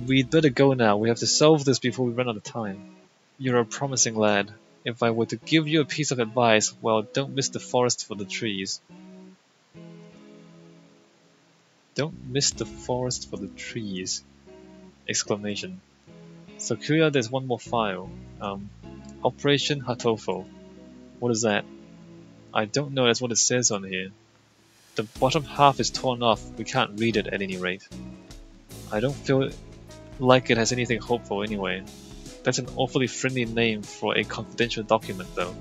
We'd better go now. We have to solve this before we run out of time. You're a promising lad. If I were to give you a piece of advice, well, don't miss the forest for the trees. Don't miss the forest for the trees! Exclamation. So clear there's one more file. Operation Hatoful. What is that? I don't know, that's what it says on here. The bottom half is torn off, we can't read it at any rate. I don't feel like it has anything hopeful anyway. That's an awfully friendly name for a confidential document though.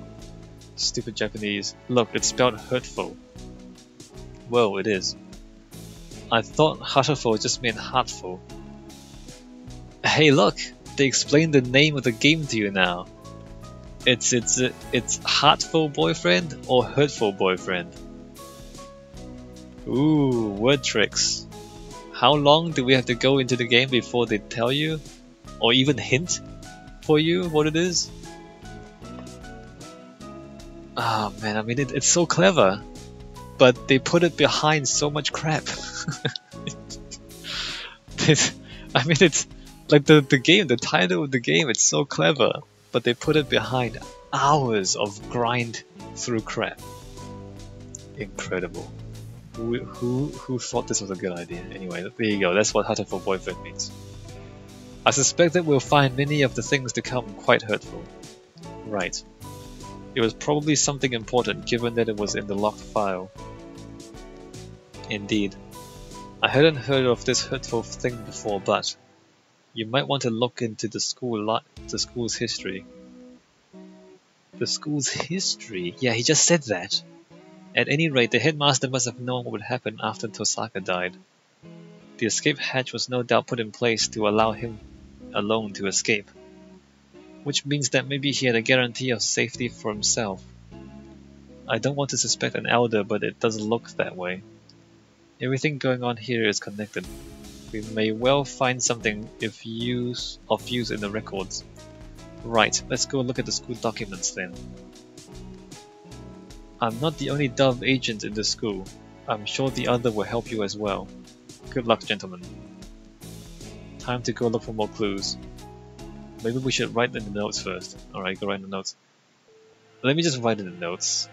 Stupid Japanese. Look, it's spelled Hurtful. Whoa, it is. I thought Hatoful just meant heartful. Hey look! They explained the name of the game to you now. It's Heartful Boyfriend or Hurtful Boyfriend? Ooh, word tricks. How long do we have to go into the game before they tell you? Or even hint for you what it is? Ah man, I mean it's so clever. But they put it behind so much crap. I mean it's like the game, the title of the game, it's so clever. But they put it behind hours of grind through crap. Incredible. Who thought this was a good idea? Anyway, there you go, that's what Hatoful Boyfriend means. I suspect that we'll find many of the things to come quite hurtful. Right. It was probably something important given that it was in the locked file. Indeed. I hadn't heard of this hurtful thing before, but you might want to look into the school's history. The school's history? Yeah, he just said that. At any rate, the headmaster must have known what would happen after Tosaka died. The escape hatch was no doubt put in place to allow him alone to escape, which means that maybe he had a guarantee of safety for himself. I don't want to suspect an elder, but it does look that way. Everything going on here is connected. We may well find something of use in the records. Right, let's go look at the school documents then. I'm not the only Dove agent in the school. I'm sure the other will help you as well. Good luck, gentlemen. Time to go look for more clues. Maybe we should write in the notes first. Alright, go write in the notes. Let me just write in the notes.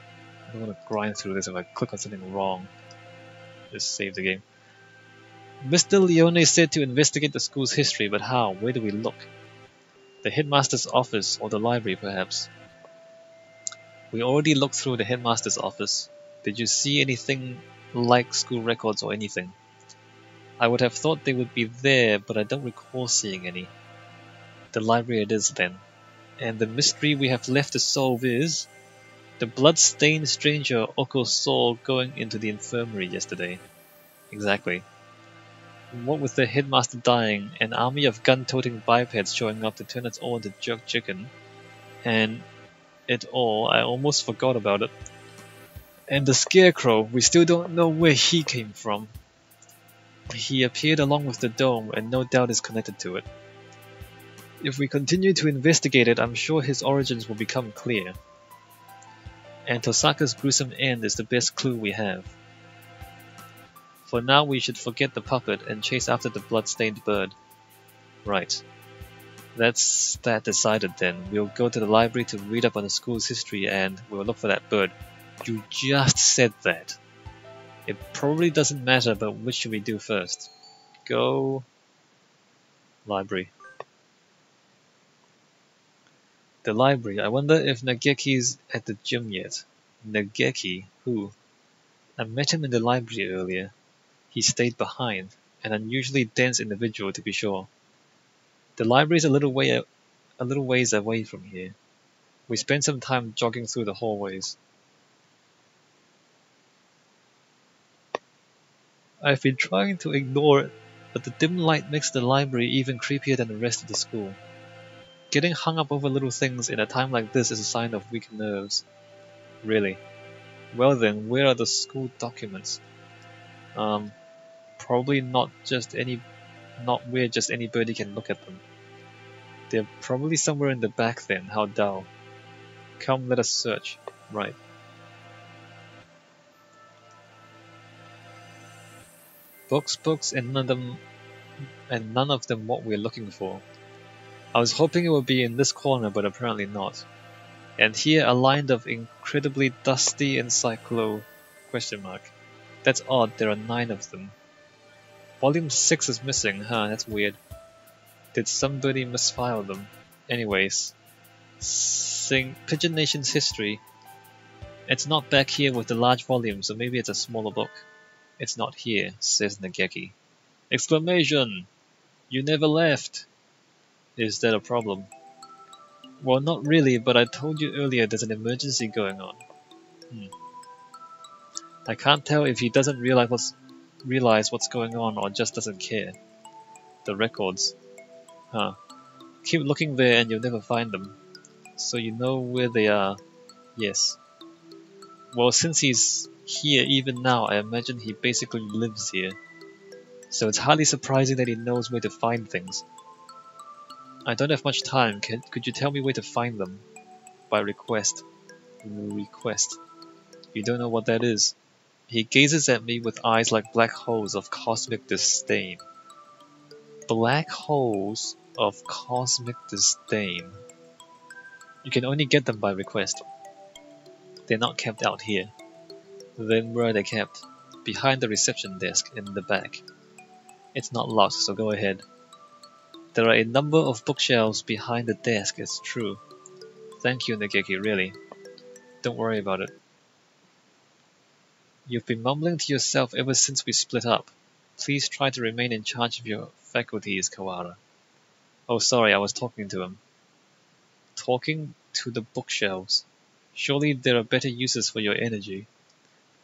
I don't want to grind through this if I click on something wrong. Just save the game. Mr. Leone said to investigate the school's history, but how? Where do we look? The headmaster's office or the library, perhaps? We already looked through the headmaster's office. Did you see anything like school records or anything? I would have thought they would be there, but I don't recall seeing any. The library it is then. And the mystery we have left to solve is the blood-stained stranger Oko saw going into the infirmary yesterday. Exactly. What with the headmaster dying, an army of gun-toting bipeds showing up to turn us all into jerk chicken, and it all, I almost forgot about it. And the scarecrow, we still don't know where he came from. He appeared along with the dome and no doubt is connected to it. If we continue to investigate it, I'm sure his origins will become clear. And Tosaka's gruesome end is the best clue we have. For now we should forget the puppet and chase after the blood-stained bird. Right. That's that decided then. We'll go to the library to read up on the school's history and we'll look for that bird. You just said that. It probably doesn't matter, but which should we do first? Go... library. The library. I wonder if Nageki's at the gym yet. Nageki? Who? I met him in the library earlier. He stayed behind. An unusually dense individual to be sure. The library's a little ways away from here. We spent some time jogging through the hallways. I've been trying to ignore it, but the dim light makes the library even creepier than the rest of the school. Getting hung up over little things in a time like this is a sign of weak nerves. Really. Well then, where are the school documents? Probably not where just anybody can look at them. They're probably somewhere in the back then, how dull. Come, let us search. Right. Books, and none of them and none of them what we're looking for. I was hoping it would be in this corner, but apparently not. And here a line of incredibly dusty encyclo... ? That's odd, there are 9 of them. Volume 6 is missing, huh, that's weird. Did somebody misfile them? Anyways, Sing Pigeon Nation's history. It's not back here with the large volume, so maybe it's a smaller book. It's not here, says Nageki. Exclamation! You never left! Is that a problem? Well, not really, but I told you earlier there's an emergency going on. I can't tell if he doesn't realize what's going on or just doesn't care. The records. Huh. Keep looking there and you'll never find them. So you know where they are. Yes. Well, since he's here even now, I imagine he basically lives here. So it's hardly surprising that he knows where to find things. I don't have much time. Could you tell me where to find them? By request. Request. You don't know what that is. He gazes at me with eyes like black holes of cosmic disdain. Black holes of cosmic disdain. You can only get them by request. They're not kept out here. Then where are they kept? Behind the reception desk in the back. It's not locked, so go ahead. There are a number of bookshelves behind the desk, it's true. Thank you, Nageki, really. Don't worry about it. You've been mumbling to yourself ever since we split up. Please try to remain in charge of your faculties, Kawara. Oh, sorry, I was talking to him. Talking to the bookshelves. Surely there are better uses for your energy.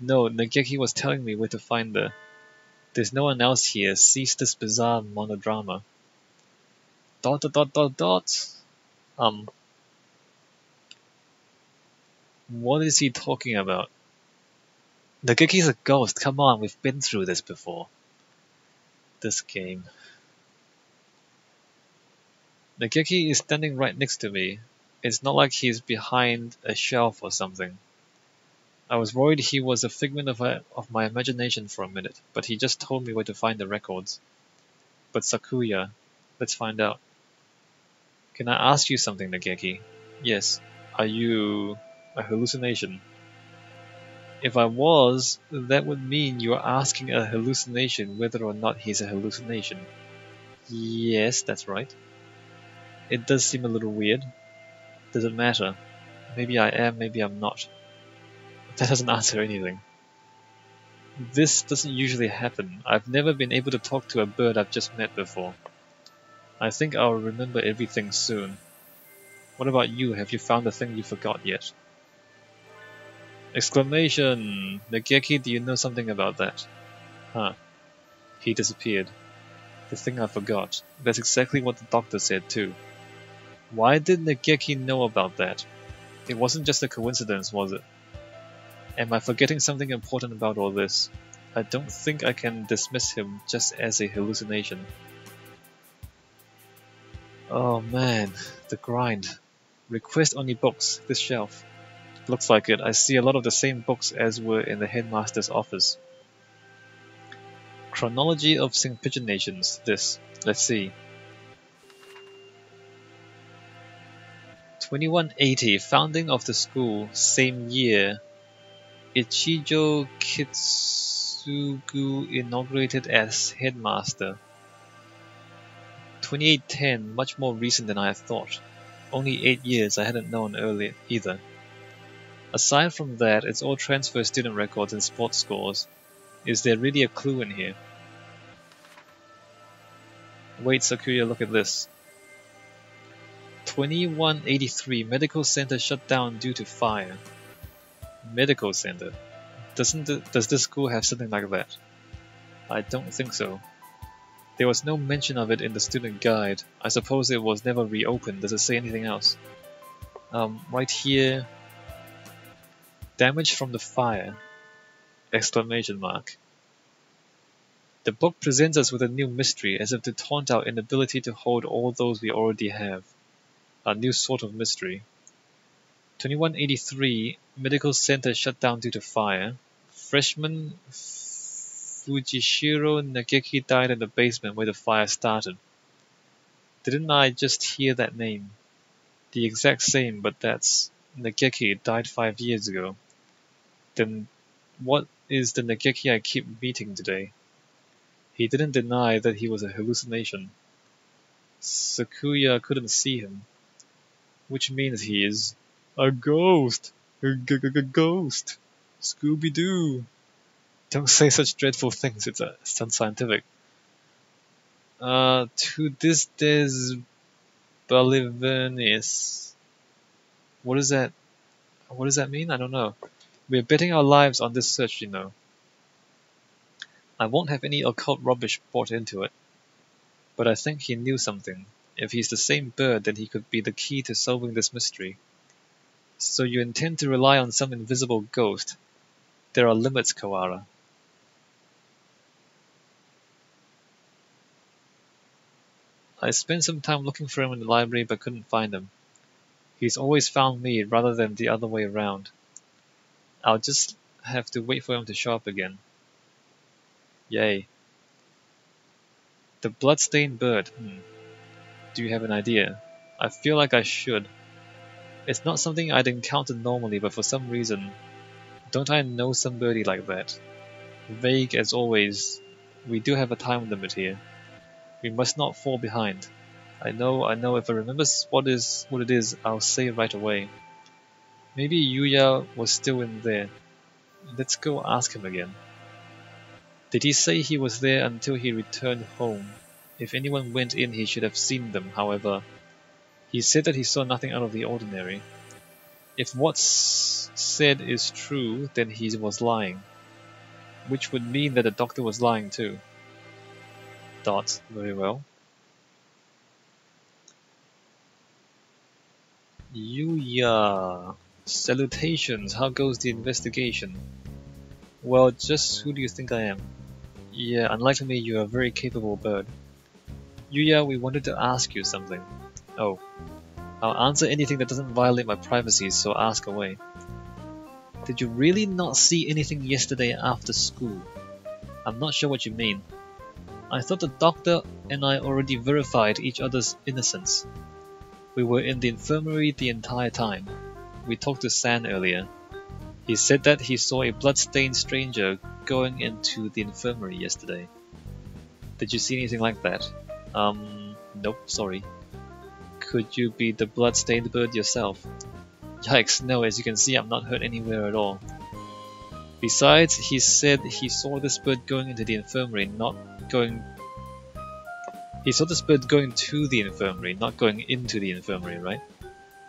No, Nageki was telling me where to find the... There's no one else here. Cease this bizarre monodrama. ... What is he talking about? Nageki's a ghost. Come on, we've been through this before. This game. Nageki is standing right next to me. It's not like he's behind a shelf or something. I was worried he was a figment of my imagination for a minute, but he just told me where to find the records. But Sakuya, let's find out. Can I ask you something, Nageki? Yes. Are you a hallucination? If I was, that would mean you are asking a hallucination whether or not he's a hallucination. Yes, that's right. It does seem a little weird. Does it matter? Maybe I am, maybe I'm not. That doesn't answer anything. This doesn't usually happen. I've never been able to talk to a bird I've just met before. I think I'll remember everything soon. What about you? Have you found the thing you forgot yet? Exclamation! Nageki, do you know something about that? Huh. He disappeared. The thing I forgot. That's exactly what the doctor said too. Why did Nageki know about that? It wasn't just a coincidence, was it? Am I forgetting something important about all this? I don't think I can dismiss him just as a hallucination. Oh man, the grind. Request only books, this shelf. Looks like it. I see a lot of the same books as were in the headmaster's office. Chronology of St. Pigeon Nations, this. Let's see. 2180, founding of the school, same year. Ichijo Kitsugu inaugurated as headmaster. 2810, much more recent than I had thought. Only 8 years, I hadn't known earlier either. Aside from that, it's all transfer student records and sports scores. Is there really a clue in here? Wait, Sakuya, look at this. 2183, medical center shut down due to fire. Medical center? Does this school have something like that? I don't think so. There was no mention of it in the student guide. I suppose it was never reopened. Does it say anything else? Right here. Damage from the fire! Exclamation mark. The book presents us with a new mystery, as if to taunt our inability to hold all those we already have. A new sort of mystery. 2183, medical center shut down due to fire. Freshman Fujishiro Nageki died in the basement where the fire started. Didn't I just hear that name? The exact same, but that's... Nageki died 5 years ago. Then what is the Nageki I keep meeting today? He didn't deny that he was a hallucination. Sakuya couldn't see him, which means he is a ghost. Ghost. Scooby-Doo. Don't say such dreadful things, it's unscientific. To this des Bolivanes. What does that mean? I don't know. We're betting our lives on this search, you know. I won't have any occult rubbish brought into it. But I think he knew something. If he's the same bird, then he could be the key to solving this mystery. So you intend to rely on some invisible ghost. There are limits, Kawara. I spent some time looking for him in the library but couldn't find him. He's always found me rather than the other way around. I'll just have to wait for him to show up again. Yay. The bloodstained bird. Do you have an idea? I feel like I should. It's not something I'd encounter normally, but for some reason, don't I know somebody like that? Vague as always. We do have a time limit here. We must not fall behind. I know, if I remember what it is, I'll say it right away. Maybe Yuya was still in there. Let's go ask him again. Did he say he was there until he returned home? If anyone went in, he should have seen them, however. He said that he saw nothing out of the ordinary. If what's said is true, then he was lying. Which would mean that the doctor was lying too. Very well. Yuya. Salutations, how goes the investigation? Well, just who do you think I am? Yeah, unlike me, you're a very capable bird. Yuya, we wanted to ask you something. Oh. I'll answer anything that doesn't violate my privacy, so ask away. Did you really not see anything yesterday after school? I'm not sure what you mean. I thought the doctor and I already verified each other's innocence. We were in the infirmary the entire time. We talked to San earlier. He said that he saw a blood-stained stranger going into the infirmary yesterday. Did you see anything like that? Nope, sorry. Could you be the blood-stained bird yourself? Yikes, no, as you can see I'm not hurt anywhere at all. Besides, he said he saw this bird going into the infirmary, He saw this bird going to the infirmary, not going into the infirmary, right?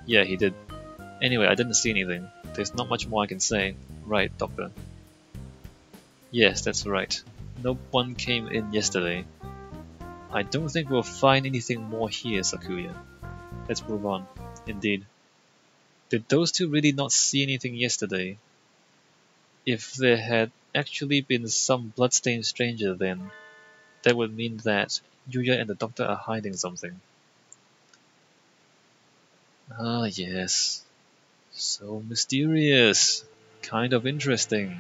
Yeah, he did. Anyway, I didn't see anything. There's not much more I can say. Right, Doctor? Yes, that's right. No one came in yesterday. I don't think we'll find anything more here, Sakuya. Let's move on. Indeed. Did those two really not see anything yesterday? If there had actually been some bloodstained stranger then, that would mean that Yuya and the doctor are hiding something. Ah, yes. So mysterious. Kind of interesting.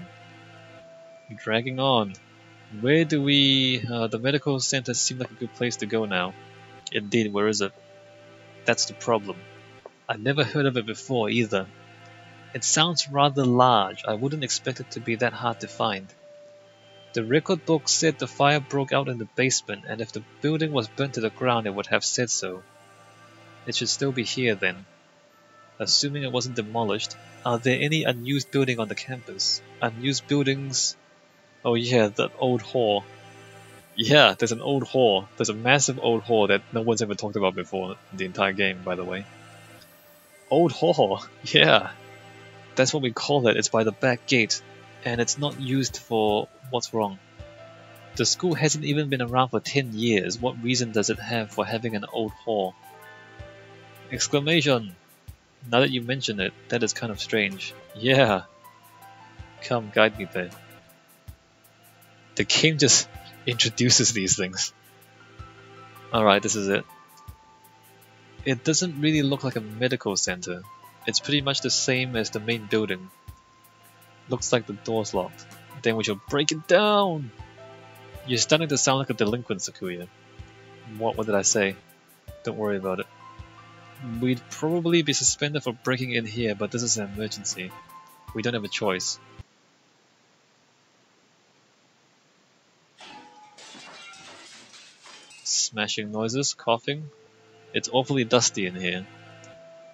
Dragging on. Where do we... the medical center seems like a good place to go now. Indeed, where is it? That's the problem. I've never heard of it before either. It sounds rather large. I wouldn't expect it to be that hard to find. The record book said the fire broke out in the basement, and if the building was burnt to the ground it would have said so. It should still be here then. Assuming it wasn't demolished, are there any unused buildings on the campus? Unused buildings? Oh yeah, that old hall. Yeah, there's an old hall. There's a massive old hall that no one's ever talked about before in the entire game, by the way. Old hall, yeah. That's what we call it. It's by the back gate, and it's not used for... What's wrong? The school hasn't even been around for 10 years. What reason does it have for having an old hall? Exclamation! Now that you mention it, that is kind of strange. Yeah. Come, guide me there. The game just introduces these things. Alright, this is it. It doesn't really look like a medical center. It's pretty much the same as the main building. Looks like the door's locked. Then we shall break it down! You're starting to sound like a delinquent, Sakuya. What did I say? Don't worry about it. We'd probably be suspended for breaking in here, but this is an emergency. We don't have a choice. Smashing noises, coughing. It's awfully dusty in here.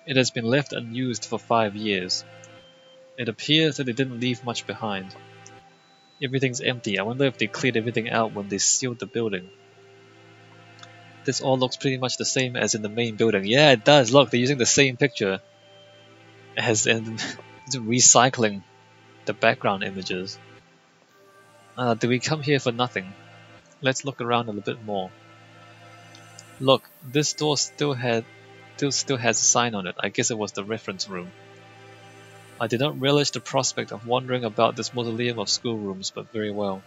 It has been left unused for 5 years. It appears that they didn't leave much behind. Everything's empty. I wonder if they cleared everything out when they sealed the building. This all looks pretty much the same as in the main building. Yeah, it does. Look, they're using the same picture as in recycling the background images. Did we come here for nothing? Let's look around a little bit more. Look, this door still has a sign on it. I guess it was the reference room. I did not relish the prospect of wandering about this mausoleum of schoolrooms, but very well.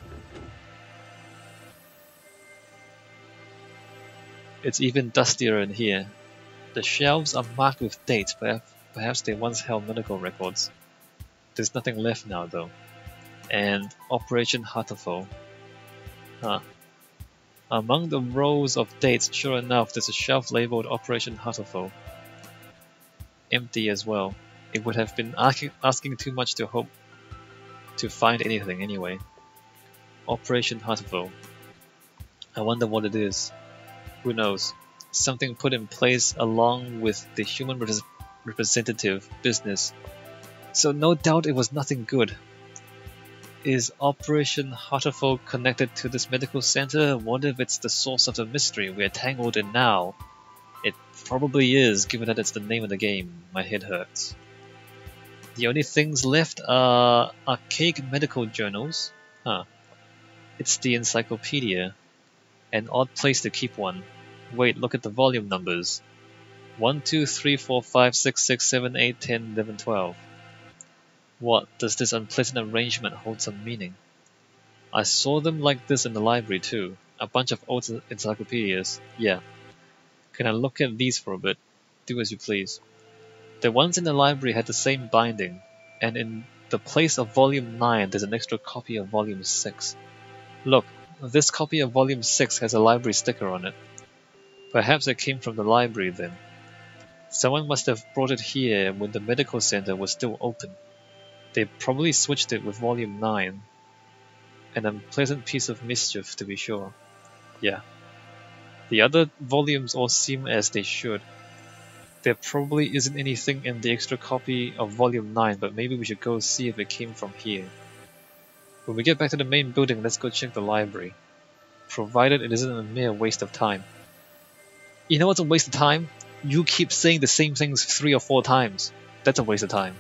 It's even dustier in here. The shelves are marked with dates, perhaps they once held medical records. There's nothing left now, though. And Operation Hatoful. Among the rows of dates, sure enough, there's a shelf labeled Operation Hatoful. Empty as well. It would have been asking too much to hope to find anything anyway. Operation Hurtful. I wonder what it is. Who knows? Something put in place along with the human representative business. So no doubt it was nothing good. Is Operation Hatoful connected to this medical center? Wonder if it's the source of the mystery we're tangled in now. It probably is, given that it's the name of the game. My head hurts. The only things left are archaic medical journals. It's the encyclopedia. An odd place to keep one. Wait, look at the volume numbers. 1, 2, 3, 4, 5, 6, 6, 7, 8, 10, 11, 12. What, does this unpleasant arrangement hold some meaning? I saw them like this in the library too. A bunch of old encyclopedias. Yeah. Can I look at these for a bit? Do as you please. The ones in the library had the same binding, and in the place of volume 9 there's an extra copy of volume 6. Look, this copy of volume 6 has a library sticker on it. Perhaps it came from the library then. Someone must have brought it here when the medical center was still open. They probably switched it with volume 9. An unpleasant piece of mischief, to be sure. Yeah. The other volumes all seem as they should. There probably isn't anything in the extra copy of volume 9, but maybe we should go see if it came from here. When we get back to the main building, let's go check the library. Provided it isn't a mere waste of time. You know what's a waste of time? You keep saying the same things 3 or 4 times. That's a waste of time.